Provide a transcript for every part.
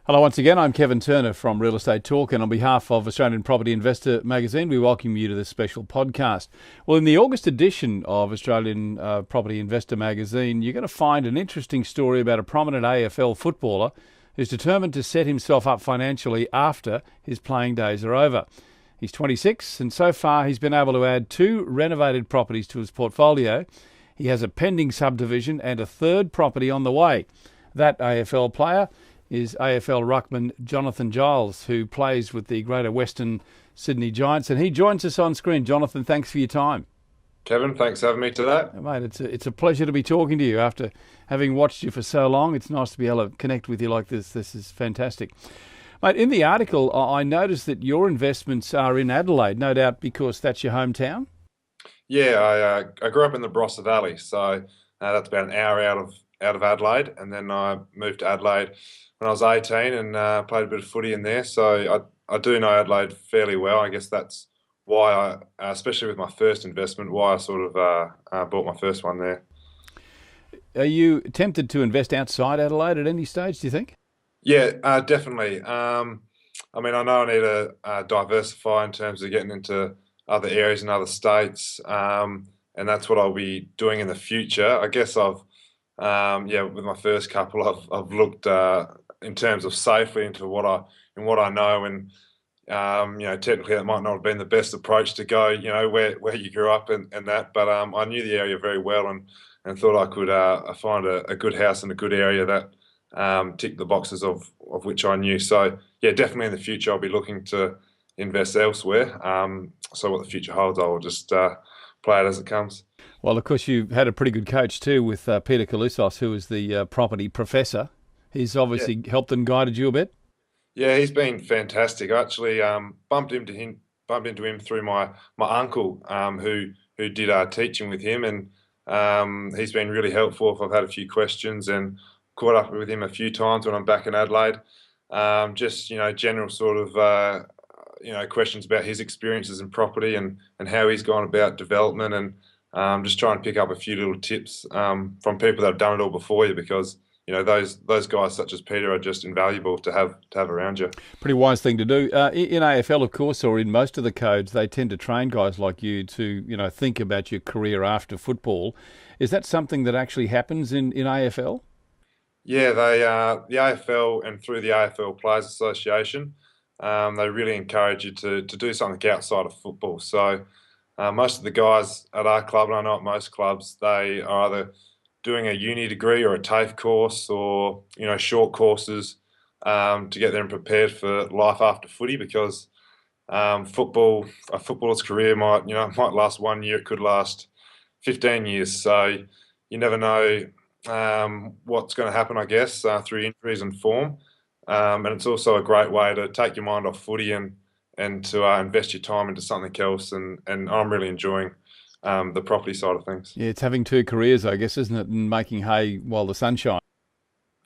Hello once again, I'm Kevin Turner from Real Estate Talk, and on behalf of Australian Property Investor Magazine, we welcome you to this special podcast. Well, in the August edition of Australian Property Investor Magazine, you're going to find an interesting story about a prominent AFL footballer who's determined to set himself up financially after his playing days are over. He's 26, and so far he's been able to add 2 renovated properties to his portfolio. He has a pending subdivision and a third property on the way. That AFL player is AFL ruckman Jonathan Giles, who plays with the Greater Western Sydney Giants, and he joins us on screen. Jonathan, thanks for your time. Kevin, thanks for having me today. Mate, it's a pleasure to be talking to you after having watched you for so long. It's nice to be able to connect with you like this. This is fantastic. Mate, in the article, I noticed that your investments are in Adelaide, no doubt because that's your hometown? Yeah, I grew up in the Barossa Valley, so that's about an hour out of Adelaide, and then I moved to Adelaide when I was 18 and played a bit of footy in there. So I do know Adelaide fairly well. I guess that's why especially with my first investment, why I sort of bought my first one there. Are you tempted to invest outside Adelaide at any stage, do you think? Yeah, definitely. I mean, I know I need to diversify in terms of getting into other areas in other states, and that's what I'll be doing in the future. I guess with my first couple, I've looked in terms of safely into what I know, and technically that might not have been the best approach to go, where you grew up and that, but I knew the area very well and thought I could find a good house in a good area that ticked the boxes of which I knew. So yeah, definitely in the future I'll be looking to invest elsewhere. So what the future holds, I will just play it as it comes. Well, of course, you've had a pretty good coach too with Peter Kalusos, who is the property professor. He's Yeah, obviously helped and guided you a bit. yeah, he's been fantastic. I actually bumped into him through my uncle, who did teaching with him, and he's been really helpful if I've had a few questions, and caught up with him a few times when I'm back in Adelaide. Just general sort of questions about his experiences in property and how he's gone about development, and just trying to pick up a few little tips from people that have done it all before you, because those guys such as Peter are just invaluable to have around you. Pretty wise thing to do. In AFL, of course, or in most of the codes, they tend to train guys like you to, think about your career after football. Is that something that actually happens in AFL? Yeah, they the AFL and through the AFL Players Association, they really encourage you to do something outside of football. So most of the guys at our club, and I know at most clubs, they are either doing a uni degree or a TAFE course, or short courses to get them prepared for life after footy, because a footballer's career might last 1 year, it could last 15 years. So you never know what's going to happen, I guess, through injuries and form. And it's also a great way to take your mind off footy and to invest your time into something else. And I'm really enjoying the property side of things. Yeah, it's having 2 careers, I guess, isn't it? And making hay while the sun shines.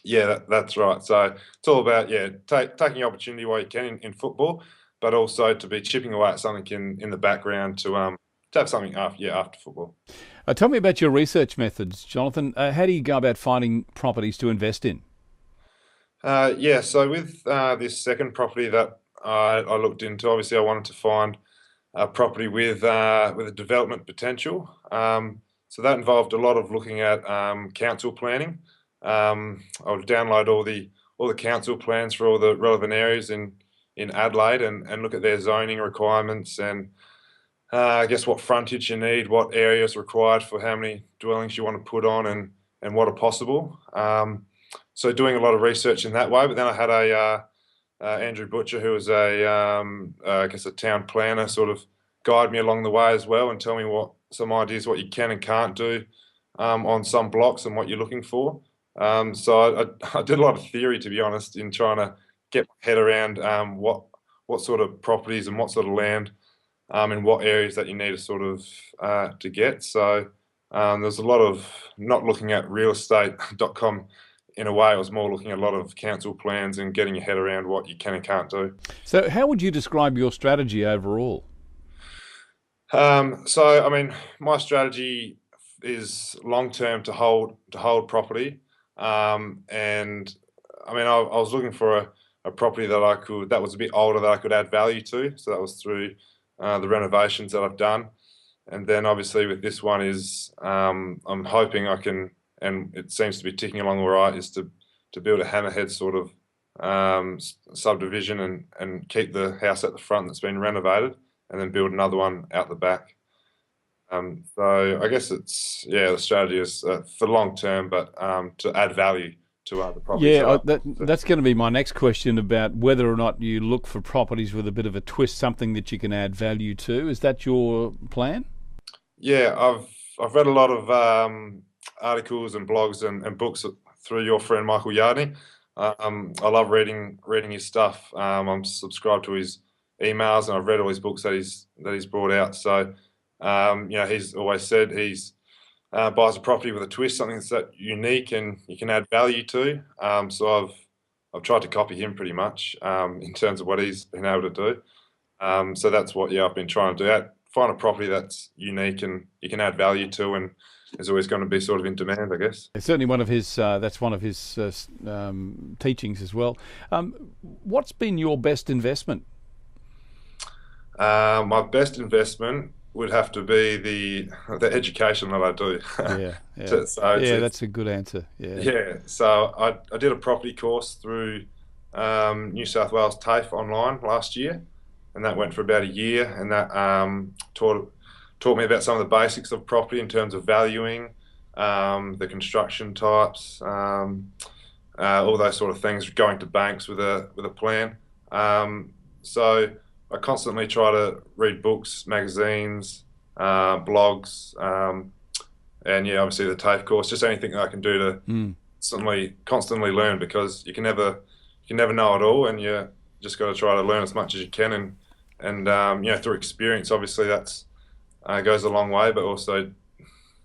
Yeah, that's right. So it's all about taking the opportunity while you can in football, but also to be chipping away at something in the background to have something after football. Tell me about your research methods, Jonathan. How do you go about finding properties to invest in? So with this second property that I looked into, obviously I wanted to find a property with a development potential. So that involved a lot of looking at council planning. I would download all the council plans for all the relevant areas in Adelaide, and look at their zoning requirements, and I guess what frontage you need, what areas required for how many dwellings you want to put on, and what are possible. So doing a lot of research in that way. But then I had Andrew Butcher, who was I guess a town planner, sort of guide me along the way as well, and tell me some ideas what you can and can't do on some blocks and what you're looking for. So I did a lot of theory, to be honest, in trying to get my head around what sort of properties and what sort of land in what areas that you need to sort of to get. So there's a lot of not looking at realestate.com in a way. I was more looking at a lot of council plans and getting your head around what you can and can't do. So how would you describe your strategy overall? So I mean, my strategy is long term to hold property, and I mean, I was looking for a property that was a bit older that I could add value to. So that was through the renovations that I've done. And then obviously with this one is I'm hoping I can, and it seems to be ticking along all right, is to build a hammerhead sort of subdivision and keep the house at the front that's been renovated, and then build another one out the back. So I guess the strategy is for long term, but to add value to the properties. Yeah, that's going to be my next question about whether or not you look for properties with a bit of a twist, something that you can add value to. Is that your plan? Yeah, I've read a lot of articles and blogs and books through your friend Michael Yardney. I love reading his stuff. I'm subscribed to his emails, and I've read all his books that he's brought out. So he's always said he's buys a property with a twist, something that's that unique and you can add value to. So I've tried to copy him pretty much in terms of what he's been able to do. So that's what I've been trying to do. Find a property that's unique and you can add value to, and is always going to be sort of in demand, I guess. It's certainly one of his. That's one of his teachings as well. What's been your best investment? My best investment would have to be the education that I do. Yeah, that's a good answer. Yeah. So I did a property course through New South Wales TAFE online last year, and that went for about a year, and that taught me about some of the basics of property in terms of valuing, the construction types, all those sort of things, going to banks with a plan. So I constantly try to read books, magazines, blogs, and obviously the TAFE course, just anything that I can do to constantly learn, because you can never know it all, and you just got to try to learn as much as you can, and through experience, obviously that's goes a long way, but also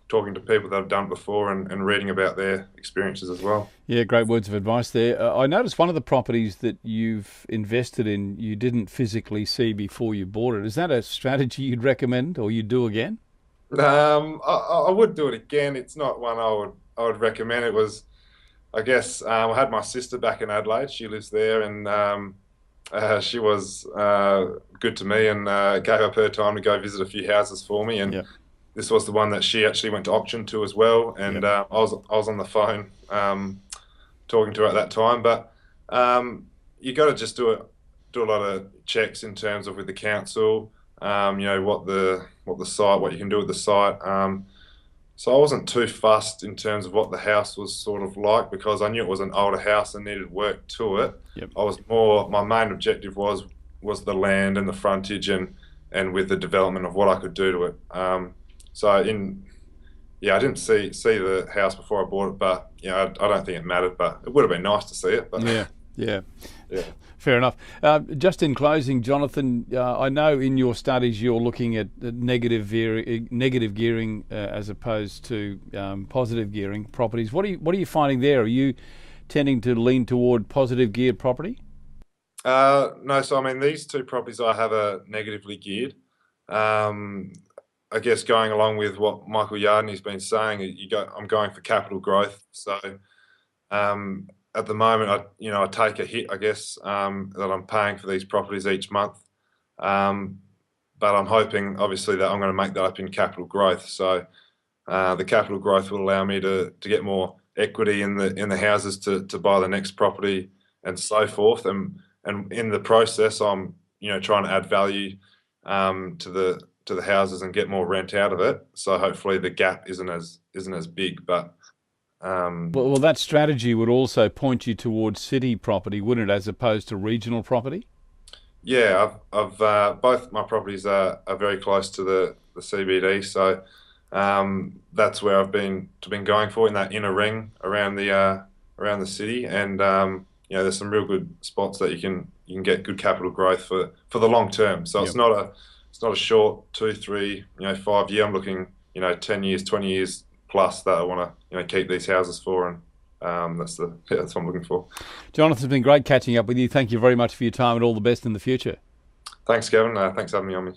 talking to people that have done it before and reading about their experiences as well. Yeah, great words of advice there. I noticed one of the properties that you've invested in you didn't physically see before you bought it. Is that a strategy you'd recommend or you'd do again? I would do it again. It's not one I would recommend. It was, I guess, I had my sister back in Adelaide. She lives there, and she was good to me, and gave up her time to go visit a few houses for me. And this was the one that she actually went to auction to as well. And I was on the phone talking to her at that time. But you got to just do a lot of checks in terms of with the council. What you can do with the site. So I wasn't too fussed in terms of what the house was sort of like, because I knew it was an older house and needed work to it. My main objective was the land and the frontage and with the development of what I could do to it. I didn't see the house before I bought it, but I don't think it mattered, but it would have been nice to see it. But yeah. Fair enough. Just in closing, Jonathan, I know in your studies you're looking at negative gearing as opposed to positive gearing properties. What are you finding there? Are you tending to lean toward positive geared property? No. So I mean, these two properties I have are negatively geared. I guess going along with what Michael Yardney's been saying, I'm going for capital growth. So at the moment, I take a hit, I guess, that I'm paying for these properties each month. But I'm hoping, obviously, that I'm going to make that up in capital growth. So the capital growth will allow me to get more equity in the houses to buy the next property and so forth. And in the process, I'm trying to add value to the houses and get more rent out of it. So hopefully the gap isn't as big, but. Well, that strategy would also point you towards city property, wouldn't it, as opposed to regional property? Yeah, I've both my properties are very close to the CBD, so that's where I've been going for, in that inner ring around the city, and there's some real good spots that you can get good capital growth for the long term. So it's not a short 2, 3, 5 year. I'm looking 10 years, 20 years plus that I want to keep these houses for, and that's what I'm looking for. Jonathan, it's been great catching up with you. Thank you very much for your time, and all the best in the future. Thanks, Kevin. Thanks for having me on.